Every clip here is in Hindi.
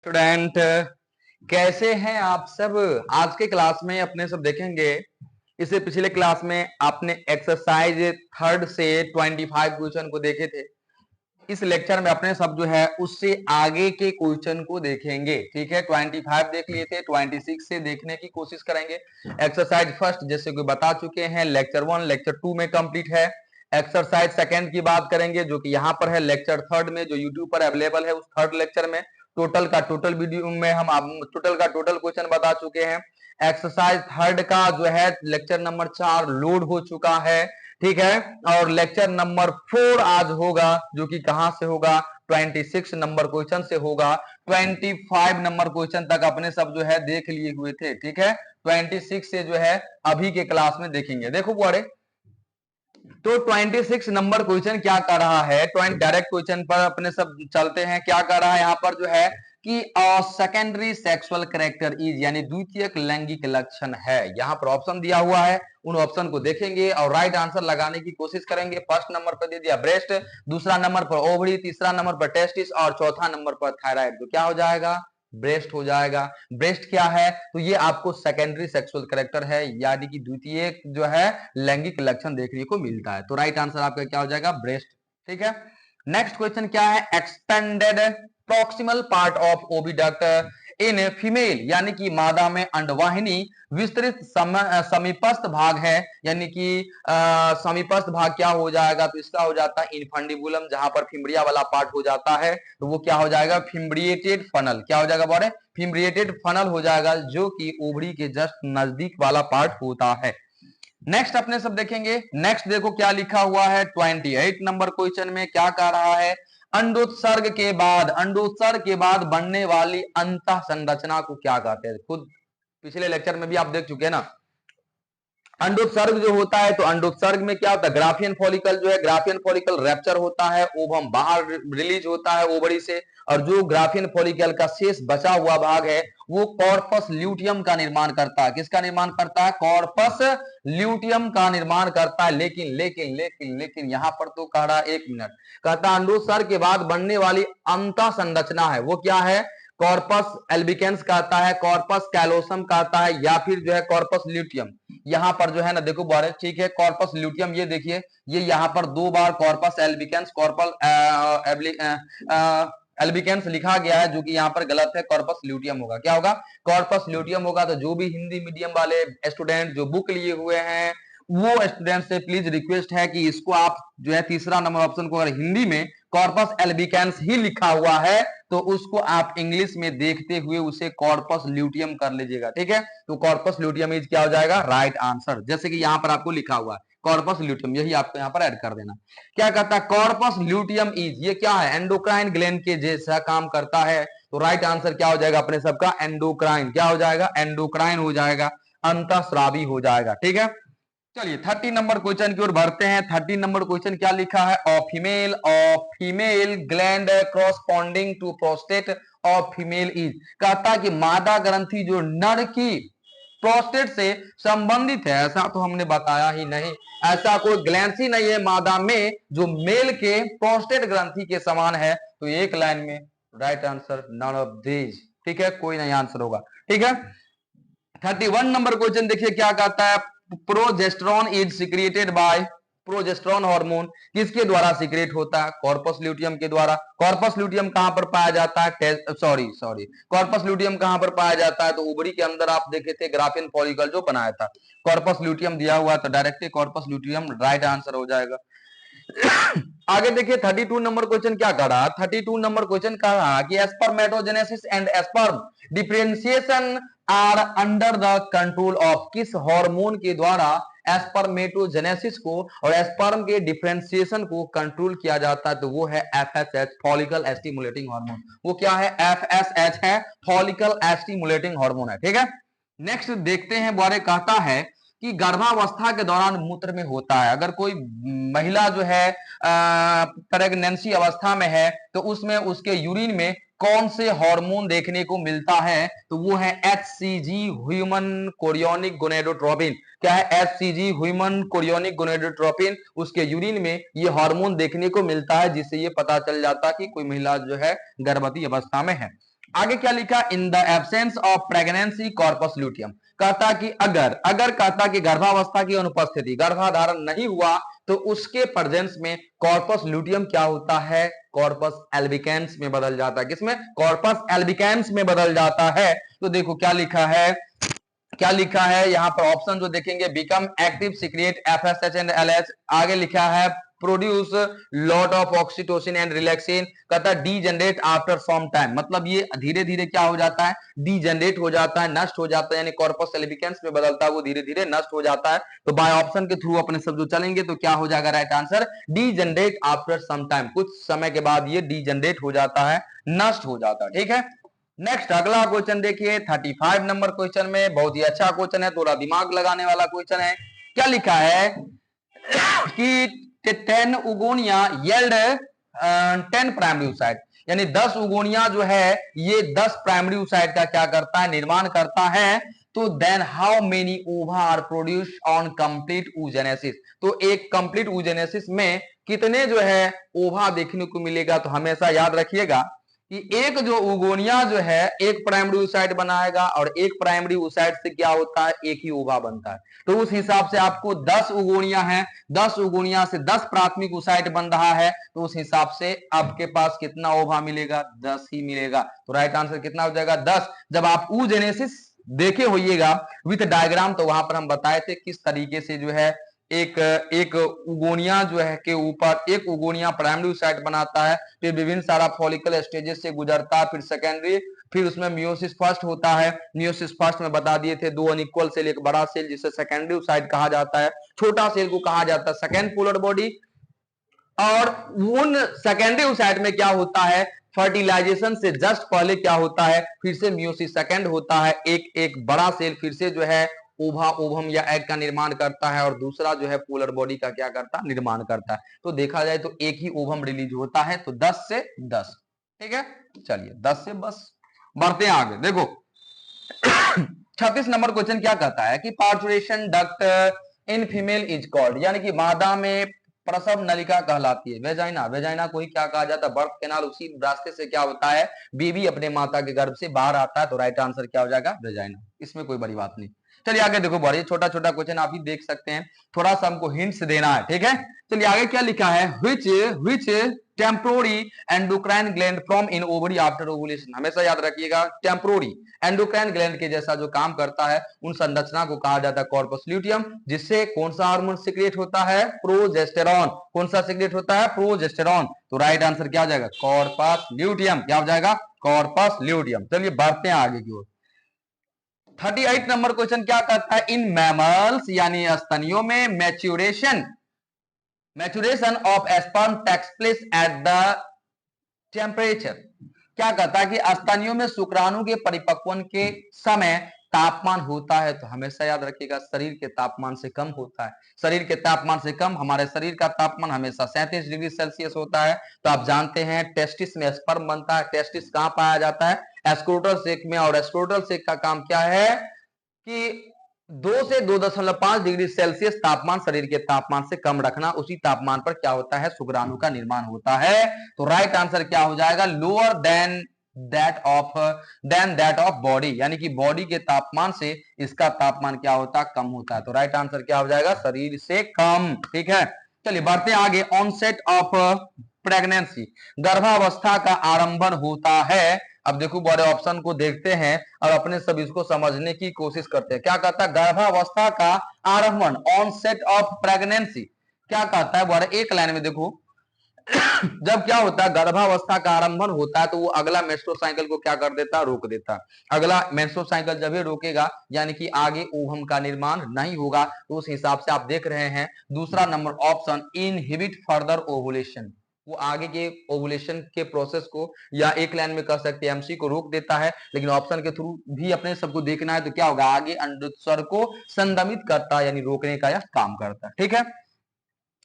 स्टूडेंट कैसे हैं आप सब। आज के क्लास में अपने सब देखेंगे। इससे पिछले क्लास में आपने एक्सरसाइज थर्ड से 25 क्वेश्चन को देखे थे। इस लेक्चर में अपने सब जो है उससे आगे के क्वेश्चन को देखेंगे। ठीक है, 25 देख लिए थे, 26 से देखने की कोशिश करेंगे। एक्सरसाइज फर्स्ट जैसे कि बता चुके हैं, लेक्चर 1 लेक्चर 2 में कंप्लीट है। एक्सरसाइज सेकंड की बात करेंगे जो कि यहाँ पर है लेक्चर थर्ड में, जो यूट्यूब पर अवेलेबल है उस थर्ड लेक्चर में। टोटल का टोटल वीडियो में हम टोटल का टोटल क्वेश्चन बता चुके हैं। एक्सरसाइज थर्ड का जो है लेक्चर नंबर 4 लोड हो चुका है। ठीक है, और लेक्चर नंबर 4 आज होगा, जो कि कहां से होगा, 26 नंबर क्वेश्चन से होगा। 25 नंबर क्वेश्चन तक अपने सब जो है देख लिए हुए थे। ठीक है, 26 से जो है अभी के क्लास में देखेंगे। देखो बुआरे, तो 26 नंबर क्वेश्चन क्या कर रहा है, डायरेक्ट क्वेश्चन पर अपने सब चलते हैं। क्या कर रहा है यहाँ पर जो है कि सेकेंडरी सेक्सुअल कैरेक्टर इज, यानी द्वितीयक लैंगिक लक्षण है। यहाँ पर ऑप्शन दिया हुआ है, उन ऑप्शन को देखेंगे और राइट आंसर लगाने की कोशिश करेंगे। फर्स्ट नंबर पर दे दिया ब्रेस्ट, दूसरा नंबर पर ओवरी, तीसरा नंबर पर टेस्टिस और चौथा नंबर पर थायराइड। तो क्या हो जाएगा, ब्रेस्ट हो जाएगा। ब्रेस्ट क्या है, तो ये आपको सेकेंडरी सेक्सुअल कैरेक्टर है, यानी कि द्वितीय जो है लैंगिक लक्षण देखने को मिलता है। तो राइट आंसर आपका क्या हो जाएगा, ब्रेस्ट। ठीक है, नेक्स्ट क्वेश्चन क्या है, expanded proximal part of oviduct in female, यानी कि मादा में अंडवाहिनी विस्तृत समीपस्थ भाग है, यानी कि समीपस्थ भाग क्या हो जाएगा, तो इसका हो जाता है इनफंडिबुलम, जहां पर फिम्बरिया वाला पार्ट हो जाता है तो वो क्या हो जाएगा, फिम्ब्रिएटेड फनल। क्या हो जाएगा बोले, फिम्ब्रिएटेड फनल हो जाएगा, जो कि ओवरी के जस्ट नजदीक वाला पार्ट होता है। नेक्स्ट अपने सब देखेंगे। नेक्स्ट देखो क्या लिखा हुआ है 28 नंबर क्वेश्चन में, क्या कह रहा है, अंडोत्सर्ग के बाद बनने वाली अंतः संरचना को क्या कहते हैं। खुद पिछले लेक्चर में भी आप देख चुके हैं ना। अंडोत्सर्ग जो होता है, तो अंडोत्सर्ग में क्या होता है, ग्राफियन फॉलिकल जो है, ग्राफियन फॉलिकल रैप्चर होता है, ओवम बाहर रिलीज होता है ओवरी से, और जो ग्राफियन फॉलिकल का शेष बचा हुआ भाग है वो कॉर्पस ल्यूटियम का निर्माण करता है। किसका निर्माण करता है, कॉर्पस ल्यूटियम का निर्माण करता है। लेकिन लेकिन लेकिन लेकिन यहां पर तो कह रहा है, एक मिनट, कहता है अंडोत्सर्ग के बाद बनने वाली अंतः संरचना है वो क्या है, कॉर्पस एल्बिकेंस कहता है, कॉर्पस कैलोसम कहता है, या फिर जो है कॉर्पस ल्यूटियम। यहां पर जो है ना, देखो बारे ठीक है, कॉर्पस ल्यूटियम, ये देखिए, ये यहां पर 2 बार कॉर्पस एल्बिकेंस एल्बिकेंस लिखा गया है, जो कि यहाँ पर गलत है, कॉर्पस ल्यूटियम होगा। क्या होगा, कॉर्पस ल्यूटियम होगा। तो जो भी हिंदी मीडियम वाले स्टूडेंट जो बुक लिए हुए हैं, वो स्टूडेंट से प्लीज रिक्वेस्ट है कि इसको आप जो है तीसरा नंबर ऑप्शन को अगर हिंदी में कॉर्पस एल्बिकेंस ही लिखा हुआ है तो उसको आप इंग्लिश में देखते हुए उसे कॉर्पस ल्यूटियम कर लीजिएगा। ठीक है, तो कॉर्पस ल्यूटियम इज क्या हो जाएगा, राइट आंसर। जैसे कि यहां पर आपको लिखा हुआ है कॉर्पस ल्यूटियम, यही आपको यहां पर ऐड कर देना। क्या कहता है, कॉर्पस ल्यूटियम इज, ये क्या है, एंडोक्राइन ग्लैंड के जैसा काम करता है। तो राइट आंसर क्या हो जाएगा अपने सबका, एंडोक्राइन। क्या हो जाएगा, एंडोक्राइन हो जाएगा, अंतःस्रावी हो जाएगा। ठीक है, चलिए 30 नंबर क्वेश्चन की ओर बढ़ते हैं। 30 नंबर क्वेश्चन क्या लिखा है, female gland corresponding to prostate of female is, कहता है कि मादा ग्रंथि जो नर की प्रोस्टेट से संबंधित है, ऐसा तो हमने बताया ही नहीं। ऐसा कोई ग्लैंड ही नहीं है मादा में जो मेल के प्रोस्टेट ग्रंथि के समान है। तो एक लाइन में right answer none of these. ठीक है, कोई नहीं आंसर होगा। ठीक है, 31 नंबर क्वेश्चन देखिए क्या कहता है, progesterone is secreted by, progesterone hormone किसके द्वारा सिक्रेट होता है, कॉर्पस ल्यूटियम के द्वारा। कॉर्पस ल्यूटियम कहां पर पाया जाता है, सॉरी कॉर्पस ल्यूटियम कहां पर पाया जाता है, तो ओवरी के अंदर आप देखे थे ग्राफियन फॉलिकल जो बनाया था, कॉर्पस ल्यूटियम दिया हुआ तो directly corpus luteum right answer हो जाएगा। आगे देखिए 32 नंबर क्वेश्चन क्या कर रहा है, 32 नंबर क्वेश्चन कह रहा कि spermatogenesis and sperm differentiation are under the control of, किस हार्मोन के द्वारा स्पर्मेटोजेनेसिस को और स्पर्म के डिफरेंशिएशन को कंट्रोल किया जाता है, तो वो है एफएसएच, फॉलिकल स्टिमुलेटिंग हार्मोन। वो क्या है, एफएसएच है, फॉलिकल स्टिमुलेटिंग हार्मोन है। ठीक है, नेक्स्ट देखते हैं, बारे कहता है कि गर्भावस्था के दौरान मूत्र में होता है। अगर कोई महिला जो है प्रेगनेंसी अवस्था में है तो उसमें उसके यूरिन में कौन से हार्मोन देखने को मिलता है, तो वो है एचसीजी, ह्यूमन कोरियोनिक गोनेडोट्रोपिन। क्या है, एचसीजी, ह्यूमन कोरियोनिक गोनेडोट्रोपिन, उसके यूरिन में ये हार्मोन देखने को मिलता है, जिससे ये पता चल जाता है कि कोई महिला जो है गर्भवती अवस्था में है। आगे क्या लिखा, in the absence of pregnancy corpus luteum, कहता कि अगर अगर कहता कि गर्भावस्था की अनुपस्थिति, गर्भाधारण नहीं हुआ तो उसके प्रेजेंस में कॉर्पस ल्यूटियम क्या होता है, कॉर्पस एल्बिकेंस में बदल जाता है। किसमें, कॉर्पस एल्बिकेंस में बदल जाता है। तो देखो क्या लिखा है, क्या लिखा है यहाँ पर ऑप्शन जो देखेंगे, become active secrete FSH and LH, आगे लिखा है produce lot of oxytocin and relaxin, कहता है degenerate after some time, मतलब ये धीरे धीरे क्या हो जाता है, डी जनरेट हो जाता है, नष्ट हो जाता है, यानी कॉर्पस एल्बिकेंस में बदलता है वो धीरे धीरे नष्ट हो जाता है। तो बाय ऑप्शन के थ्रू अपने सब जो चलेंगे तो क्या हो जाएगा right answer, degenerate after some time, कुछ समय के बाद ये डी जनरेट हो जाता है, नष्ट हो जाता है। ठीक है, नेक्स्ट अगला क्वेश्चन देखिए 35 नंबर क्वेश्चन में, बहुत ही अच्छा क्वेश्चन है, थोड़ा दिमाग लगाने वाला क्वेश्चन है। क्या लिखा है कि 10 उगोनिया येल्ड 10 प्राइमरी oocyte, यानी 10 उगोनिया जो है ये 10 प्राइमरी oocyte का क्या करता है, निर्माण करता है। तो then how many ova are produce on complete oogenesis, तो एक कंप्लीट oogenesis में कितने जो है ओवा देखने को मिलेगा। तो हमेशा याद रखिएगा कि एक जो उगोनिया जो है एक प्राइमरी oocyte बनाएगा और एक प्राइमरी oocyte से क्या होता है, एक ही ओवा बनता है। तो उस हिसाब से आपको 10 उगोनिया है, 10 उगोनिया से 10 प्राथमिक oocyte बन रहा है, तो उस हिसाब से आपके पास कितना ओवा मिलेगा, 10 ही मिलेगा। तो राइट आंसर कितना हो जाएगा, 10। जब आप oogenesis देखे होइएगा विथ डायग्राम, तो वहां पर हम बताए थे किस तरीके से जो है एक एक उगोनिया जो है के ऊपर एक उगोनिया प्राइमरी oocyte बनाता है, फिर विभिन्न सारा फॉलिकल स्टेजेस से गुजरता है, फिर सेकेंडरी, फिर उसमें मियोसिस फर्स्ट होता है। मियोसिस फर्स्ट में बता दिए थे 2 अनइक्वल सेल, एक बड़ा सेल जिसे सेकेंडरी oocyte कहा जाता है, छोटा सेल को कहा जाता है सेकेंड पोलर बॉडी। और उन सेकेंडरी oocyte में क्या होता है, फर्टिलाइजेशन से जस्ट पहले क्या होता है, फिर से मियोसिस सेकेंड होता है, एक एक बड़ा सेल फिर से जो है ओवा ओवम या एग का निर्माण करता है और दूसरा जो है पोलर बॉडी का क्या करता है, निर्माण करता है। तो देखा जाए तो एक ही ओवम रिलीज होता है, तो 10 से 10। ठीक है, चलिए 10 से बस बढ़ते हैं आगे। देखो 36 नंबर क्वेश्चन क्या कहता है कि parturition duct in female is called, यानी कि मादा में प्रसव नलिका कहलाती है वेजाइना। वेजाइना को ही क्या कहा जाता है, बर्थ कैनाल, उसी रास्ते से क्या होता है, बेबी अपने माता के गर्भ से बाहर आता है। तो राइट आंसर क्या हो जाएगा, वेजाइना, इसमें कोई बड़ी बात नहीं। चलिए आगे देखो, बड़े छोटा छोटा क्वेश्चन आप ही देख सकते हैं, थोड़ा सा हमको हिंट्स देना है। ठीक है, चलिए आगे क्या लिखा है, which temporary endocrine gland from in ovary after ovulation, हमेशा याद रखिएगा टेम्पोरी एंडोक्राइन ग्लैंड के जैसा जो काम करता है उन संरचना को कहा जाता है कॉर्पस ल्यूटियम, जिससे कौन सा हार्मोन सिक्रेट होता है, प्रोजेस्टेरॉन। कौन सा सिक्रेट होता है, प्रोजेस्टेरॉन। तो राइट आंसर क्या हो जाएगा, कॉर्पस ल्यूटियम, क्या हो जाएगा, कॉर्पस ल्यूटियम। चलिए बढ़ते हैं आगे की ओर। 38 नंबर क्वेश्चन क्या कहता है, इन मैमल्स यानी स्तनियों में maturation of sperm takes place at the temperature, क्या कहता है कि स्तनियों में शुक्राणु के परिपक्वन के समय तापमान होता है। तो हमेशा याद रखिएगा शरीर के तापमान से कम होता है, शरीर के तापमान से कम। हमारे शरीर का तापमान हमेशा 37 डिग्री सेल्सियस होता है। तो आप जानते हैं टेस्टिस में स्पर्म बनता है, टेस्टिस कहां पाया जाता है, एस्क्रोटल सेक में, और एस्क्रोटल सेक का काम क्या है कि 2 से 2.5 डिग्री सेल्सियस तापमान शरीर के तापमान से कम रखना, उसी तापमान पर क्या होता है, शुक्राणु का निर्माण होता है। तो राइट आंसर क्या हो जाएगा, lower than that of body, यानी कि बॉडी के तापमान से इसका तापमान क्या होता है, कम होता है। तो राइट आंसर क्या हो जाएगा, शरीर से कम। ठीक है, चलिए बढ़ते हैं आगे। ऑनसेट ऑफ प्रेगनेंसी, गर्भावस्था का आरंभन होता है। अब देखो बड़े ऑप्शन को देखते हैं और अपने सब इसको समझने की कोशिश करते हैं। क्या कहता है, गर्भावस्था का आरंभन, ऑनसेट ऑफ प्रेगनेंसी, क्या कहता है बड़े एक लाइन में देखो जब क्या होता है, गर्भावस्था का आरंभन होता है तो वो अगला मेंस्ट्रुअल साइकिल को क्या कर देता है, रोक देता है। अगला मेंस्ट्रुअल साइकिल जब ये रोकेगा यानी कि आगे ओवम का निर्माण नहीं होगा। तो उस हिसाब से आप देख रहे हैं दूसरा number option, inhibit further ovulation, वो आगे के ओवुलेशन के प्रोसेस को, या एक लाइन में कह सकते हैं एमसी को रोक देता है। लेकिन ऑप्शन के थ्रू भी अपने सबको देखना है, तो क्या होगा, आगे अंडोत्सर्ग को संदमित करता है, यानी रोकने का यह काम करता है। ठीक है,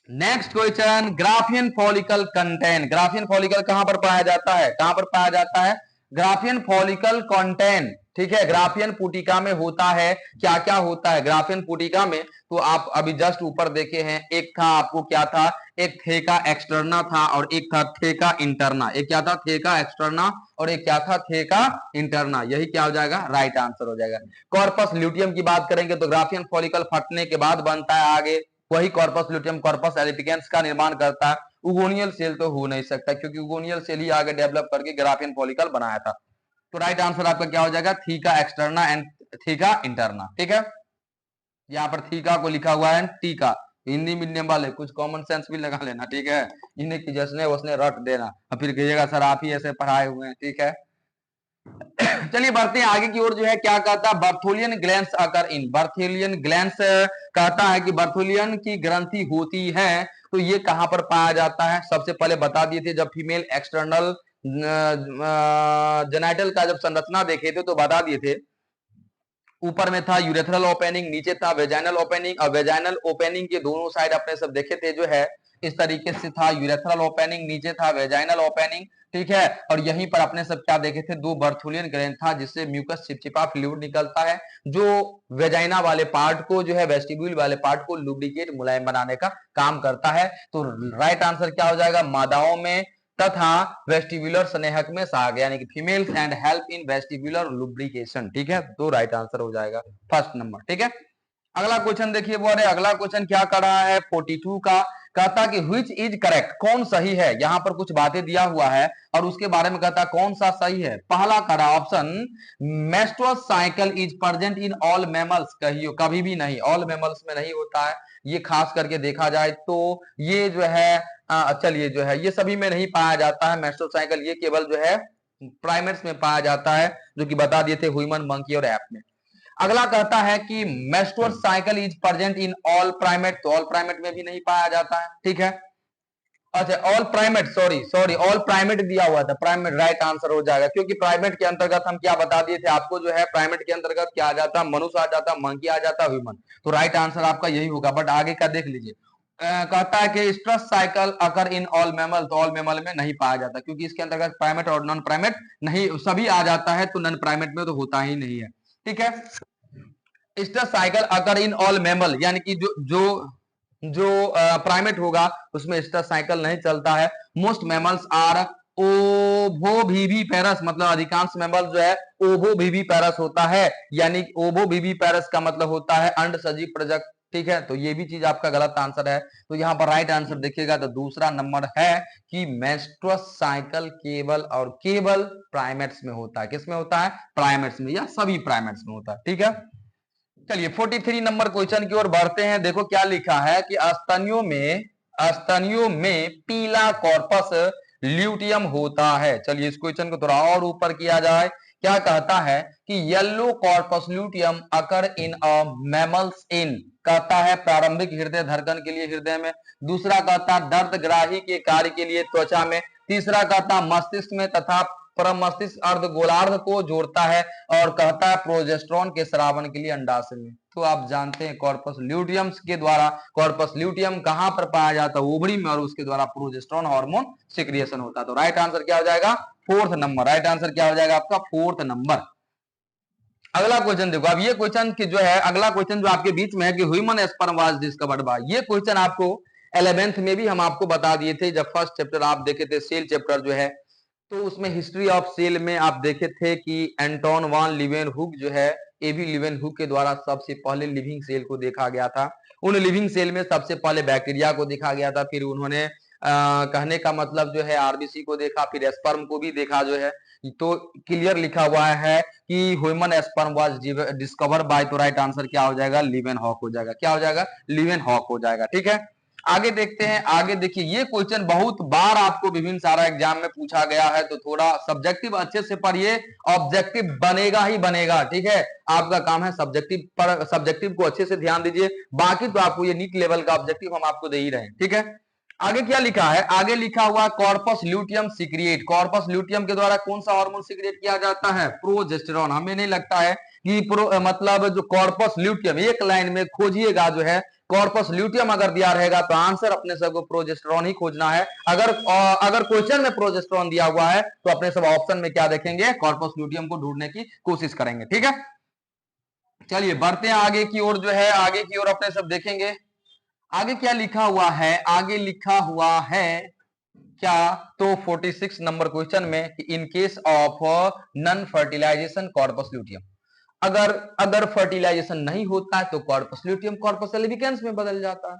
next question, Graafian follicle contain. Graafian follicle कहां पर पाया जाता है, कहां पर पाया जाता है, ग्राफियन फॉलिकल कंटेन ठीक है। ग्राफियन पुटिका में होता है क्या क्या होता है ग्राफियन पुटिका में, तो आप अभी जस्ट ऊपर देखे हैं, एक था आपको क्या था, एक थेका एक्सटर्ना था और एक था थेका इंटरना। एक क्या था, थेका एक्सटर्ना और एक क्या था, थेका इंटरना। यही क्या हो जाएगा, राइट आंसर हो जाएगा। कॉर्पस ल्यूटियम की बात करेंगे तो ग्राफियन फॉलिकल फटने के बाद बनता है आगे, वही कॉर्पस ल्यूटियम कॉर्पस एल्पिकेंस का निर्माण करता है। उगोनियल सेल तो हो नहीं सकता, क्योंकि उगोनियल सेल ही आगे डेवलप करके ग्राफियन फॉलिकल बनाया था। तो राइट आंसर आपका क्या हो जाएगा, theca externa and theca interna. ठीक है, यहाँ पर थीका को लिखा हुआ है टीका। हिंदी मीडियम वाले कुछ कॉमन सेंस भी लगा लेना, ठीक है। इन्हें की जसने उसने रट देना और फिर कहिएगा सर आप ही ऐसे पढ़ाए हुए हैं, ठीक है। चलिए बढ़ते हैं आगे की ओर। जो है क्या कहता है, बर्थोलियन ग्लैंड्स अकर इन। बर्थोलियन ग्लैंड्स कहता है कि बर्थोलियन की ग्रंथि होती है, तो ये कहां पर पाया जाता है। सबसे पहले बता दिए थे जब फीमेल एक्सटर्नल जेनाइटल का जब संरचना देखे थे तो बता दिए थे, ऊपर में था यूरेथ्रल ओपनिंग, नीचे था वेजाइनल ओपनिंग, और वेजाइनल ओपनिंग के दोनों साइड अपने सब देखे थे जो है इस तरीके से था, यूरेथ्रल ओपनिंग नीचे था वेजाइनल ओपनिंग, ठीक है। और यहीं पर अपने सब क्या देखे थे, दो बर्थोलियन ग्लैंड था जिससे म्यूकस चिपचिपा फ्लूइड निकलता है, जो वेजाइना वाले पार्ट को जो है वेस्टिब्यूल वाले पार्ट को लुब्रिकेट मुलायम बनाने का काम करता है। तो राइट आंसर क्या हो जाएगा, मादाओं में तथा वेस्टिब्युलर स्नेहक में साग, यानी कि females and help in vestibular lubrication. ठीक है, तो राइट आंसर हो जाएगा फर्स्ट नंबर। ठीक है, अगला क्वेश्चन देखिए, वो अगला क्वेश्चन क्या कर रहा है 42 का, कहता कि व्हिच इज करेक्ट, कौन सही है। यहां पर कुछ बातें दिया हुआ है और उसके बारे में कहता कौन सा सही है। पहला करा option, menstrual cycle is present in all mammals, कहियो कभी भी नहीं, ऑल मैमल्स में नहीं होता है ये, खास करके देखा जाए तो ये जो है चलिए जो है ये सभी में नहीं पाया जाता है मेस्ट्रुअस साइकिल, ये केवल जो है प्राइमेट्स में पाया जाता है, जो कि बता दिए थे ह्यूमन, मंकी और एप में। अगला कहता है कि menstrual cycle is present in all primate, तो ऑल प्राइमेट में भी नहीं पाया जाता है, ठीक है। अच्छा all primate, sorry all primate दिया हुआ था, प्राइमेट राइट आंसर हो जाएगा, क्योंकि प्राइमेट के अंतर्गत हम क्या बता दिए थे आपको, जो है प्राइमेट के अंतर्गत क्या आ जाता, मनुष्य आ जाता, मंकी आ जाता, ह्यूमन, तो राइट आंसर आपका यही होगा। बट आगे का देख लीजिए, कहता है कि oestrus cycle occur in all mammal, तो ऑल मैमल में नहीं पाया जाता, क्योंकि इसके अंतर्गत प्राइमेट और नॉन प्राइमेट नहीं सभी आ जाता है, तो नॉन प्राइमेट में तो होता ही नहीं है, ठीक है। Oestrus cycle occur in all mammal, यानी कि जो जो जो प्राइमेट होगा उसमें स्ट्रस साइकिल नहीं चलता है। मोस्ट मैमल्स आर ओवोविविपेरस, मतलब अधिकांश मैमल जो है ओवोविविपेरस होता है, यानी ओवोविविपेरस का मतलब होता है अंड सजीव प्रजक, ठीक है। तो ये भी चीज आपका गलत आंसर है, तो यहाँ पर राइट आंसर देखिएगा तो दूसरा नंबर है कि मेस्ट्रुअस साइकिल केवल और केवल प्राइमेट्स में होता है। किसमें होता है, प्राइमेट्स में, या सभी प्राइमेट्स में होता है, ठीक है। चलिए 43 नंबर क्वेश्चन की ओर बढ़ते हैं। देखो क्या लिखा है कि स्तनियों में पीला कॉर्पस ल्यूटियम होता है। चलिए इस क्वेश्चन को थोड़ा और ऊपर किया जाए। क्या कहता है कि yellow corpus luteum occur in mammals इन, कहता है प्रारंभिक हृदय धड़कन के लिए हृदय में, दूसरा कहता दर्द ग्राही के कार्य के लिए त्वचा में, तीसरा कहता मस्तिष्क में तथा परम मस्तिष्क अर्ध गोलार्ध को जोड़ता है, और कहता है प्रोजेस्टेरोन के स्रावन के लिए अंडाशय में। तो आप जानते हैं कॉर्पस ल्यूटियम के द्वारा, कॉर्पस ल्यूटियम कहां पर पाया जाता है, ओवरी में, और उसके द्वारा प्रोजेस्टेरोन हार्मोन सिक्रिएशन होता है। तो राइट आंसर क्या हो जाएगा, फोर्थ नंबर। राइट आंसर क्या हो जाएगा आपका, फोर्थ नंबर। अगला क्वेश्चन देखो, अब ये क्वेश्चन की जो है अगला क्वेश्चन जो आपके बीच में है कि human sperm was discovered by, ये क्वेश्चन आपको 11th में भी हम आपको बता दिए थे, जब फर्स्ट चैप्टर आप देखे थे सेल चैप्टर जो है, तो उसमें हिस्ट्री ऑफ सेल में आप देखे थे कि एंटोन वान लीवेनहुक जो है, एबी लीवेनहुक के द्वारा सबसे पहले लिविंग सेल को देखा गया था। उन लिविंग सेल में सबसे पहले बैक्टीरिया को देखा गया था, फिर उन्होंने कहने का मतलब जो है आरबीसी को देखा, फिर स्पर्म को भी देखा जो है। तो क्लियर लिखा हुआ है कि human sperm was discover by, तो राइट आंसर क्या हो जाएगा, लीवेनहॉक हो जाएगा। क्या हो जाएगा, लीवेनहॉक हो जाएगा, ठीक है। आगे देखते हैं, आगे देखिए ये क्वेश्चन बहुत बार आपको विभिन्न सारा एग्जाम में पूछा गया है, तो थोड़ा सब्जेक्टिव अच्छे से पढ़िए, ऑब्जेक्टिव बनेगा ही बनेगा, ठीक है। आपका काम है सब्जेक्टिव पर, सब्जेक्टिव को अच्छे से ध्यान दीजिए, बाकी तो आपको ये नीट लेवल का ऑब्जेक्टिव हम आपको दे ही रहे हैं, ठीक है। आगे क्या लिखा है, आगे लिखा हुआ कॉर्पस ल्यूटियम सीक्रिएट, कॉर्पस ल्यूटियम के द्वारा कौन सा हार्मोन सीक्रिएट किया जाता है, प्रोजेस्टेरोन। हमें नहीं लगता है कि मतलब जो कॉर्पस ल्यूटियम, एक लाइन में खोजिएगा जो है कॉर्पस ल्यूटियम अगर दिया रहेगा तो आंसर अपने सबको प्रोजेस्टेरॉन ही खोजना है। अगर क्वेश्चन में प्रोजेस्टेरॉन दिया हुआ है तो अपने सब ऑप्शन में क्या देखेंगे, कॉर्पस ल्यूटियम को ढूंढने की कोशिश करेंगे। ठीक है, चलिए बढ़ते हैं आगे की ओर, जो है आगे की ओर अपने सब देखेंगे आगे क्या लिखा हुआ है। आगे लिखा हुआ है क्या, तो 46 नंबर क्वेश्चन में कि in case of non fertilization corpus luteum, अगर अगर फर्टिलाइजेशन नहीं होता है तो कॉर्पस ल्यूटियम कॉर्पस एल्बिकेंस में बदल जाता है।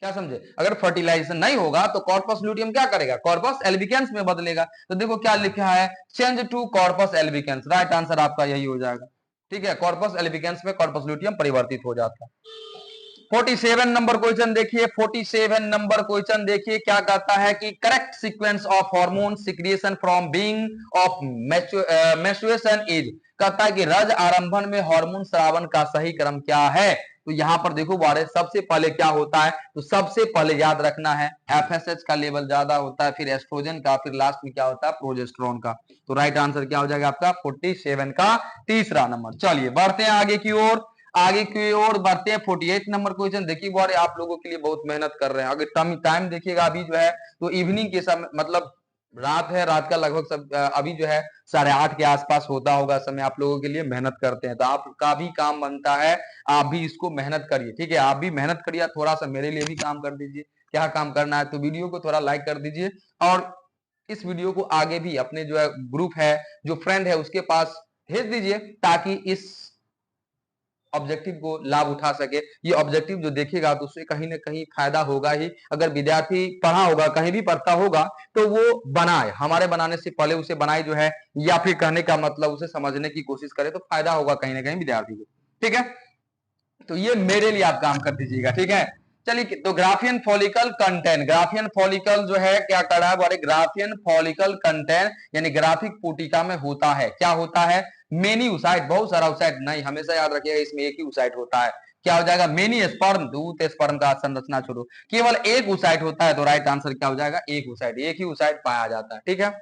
क्या समझे, अगर फर्टिलाइजेशन नहीं होगा तो कॉर्पस ल्यूटियम क्या करेगा, कॉर्पस एल्बिकेंस में बदलेगा। तो देखो क्या लिखा है, change to corpus albicans, right answer आपका यही हो जाएगा। ठीक है, कॉर्पस एल्बिकेंस में कॉर्पस ल्यूटियम परिवर्तित हो जाता है। 47 नंबर क्वेश्चन देखिए, 47 नंबर क्वेश्चन देखिए क्या कहता है कि correct sequence of hormone secretion from being of menstruation is, कहता है कि रज आरंभन में हार्मोन स्रावन का सही क्रम क्या है। तो यहां पर देखो बारे, सबसे पहले क्या होता है, तो सबसे पहले याद रखना है एफएसएच का लेवल ज्यादा होता है, फिर एस्ट्रोजन का, फिर लास्ट में क्या होता है, प्रोजेस्टेरॉन का। तो राइट आंसर क्या हो जाएगा आपका 47 का तीसरा नंबर। चलिए बढ़ते हैं आगे की ओर, आगे की ओर बढ़ते हैं। 48 नंबर क्वेश्चन देखिए बारे, आप लोगों के लिए बहुत मेहनत कर रहे हैं। अगर टाइम देखिएगा अभी जो है तो इवनिंग के समय, मतलब रात है, रात का लगभग सब अभी जो है 8:30 के आसपास होता होगा समय, आप लोगों के लिए मेहनत करते हैं। तो आपका भी काम बनता है, आप भी इसको मेहनत करिए। ठीक है, आप भी मेहनत करिए, थोड़ा सा मेरे लिए भी काम कर दीजिए। क्या काम करना है, तो वीडियो को थोड़ा लाइक कर दीजिए और इस वीडियो को आगे भी अपने जो है ग्रुप है, जो फ्रेंड है उसके पास भेज दीजिए, ताकि इस ऑब्जेक्टिव को लाभ उठा सके। ये ऑब्जेक्टिव जो देखेगा तो उससे कहीं ना कहीं फायदा होगा ही। अगर विद्यार्थी पढ़ा होगा, कहीं भी पढ़ता होगा, तो वो बनाए, हमारे बनाने से पहले उसे बनाए जो है, या फिर कहने का मतलब उसे समझने की कोशिश करे तो फायदा होगा कहीं ना कहीं विद्यार्थी को। ठीक है, तो ये मेरे लिए आप काम कर दीजिएगा। ठीक है, चलिए तो Graafian follicle content, Graafian follicle जो है क्या कर रहा है बोले, ग्राफियन फॉलिकल कंटेंट यानी ग्राफिक पुटिका में होता है, क्या होता है, मेनी उसाइट, बहुत सारा उसाइट नहीं, हमेशा याद रखिएगा इसमें एक ही उसाइट होता है। क्या हो जाएगा, मेनी स्पर्म, दूध स्पर्म का संरचना छोड़ो, केवल एक उसाइट होता है। तो राइट आंसर क्या हो जाएगा, एक उसाइट, एक ही उसाइट पाया जाता है। ठीक है,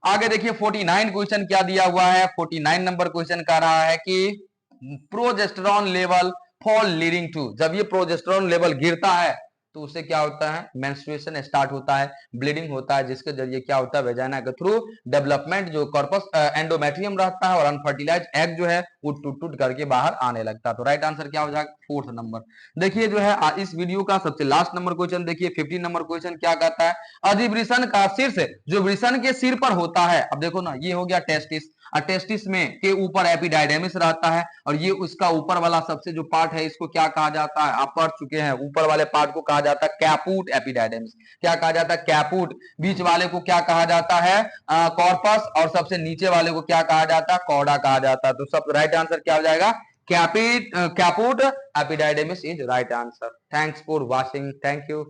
आगे देखिए 49 क्वेश्चन क्या दिया हुआ है। 49 नंबर क्वेश्चन कह रहा है कि progesterone level fall leading to, जब ये प्रोजेस्टेरॉन लेवल गिरता है तो उससे क्या होता है, मेंस्ट्रुएशन स्टार्ट होता है, ब्लीडिंग होता है, जिसके जरिए क्या होता है, वेजाइना के थ्रू डेवलपमेंट, जो कॉर्पस एंडोमेट्रियम रहता है और अनफर्टिलाइज एग जो है वो टूट टूट करके बाहर आने लगता है। तो राइट आंसर क्या हो जाएगा, फोर्थ नंबर। देखिए जो है इस वीडियो का सबसे लास्ट नंबर क्वेश्चन देखिए, 50 नंबर क्वेश्चन क्या कहता है, अधिवृषण का शीर्ष जो वृषण के सिर पर होता है, अब देखो ना ये हो गया टेस्टिस, टेस्टिस में के ऊपर एपिडाइडेमिस रहता है, और ये उसका ऊपर वाला सबसे जो पार्ट है इसको क्या कहा जाता है, आप पढ़ चुके हैं, ऊपर वाले पार्ट को कहा जाता है कैपूट एपिडाइडेमिस। क्या कहा जाता है, कैपूट। बीच वाले को क्या कहा जाता है, कॉर्पस, और सबसे नीचे वाले को क्या कहा जाता है, कॉर्डा कहा जाता है। तो सब राइट आंसर क्या हो जाएगा, caput epididymis is right answer. Thanks for watching, thank you.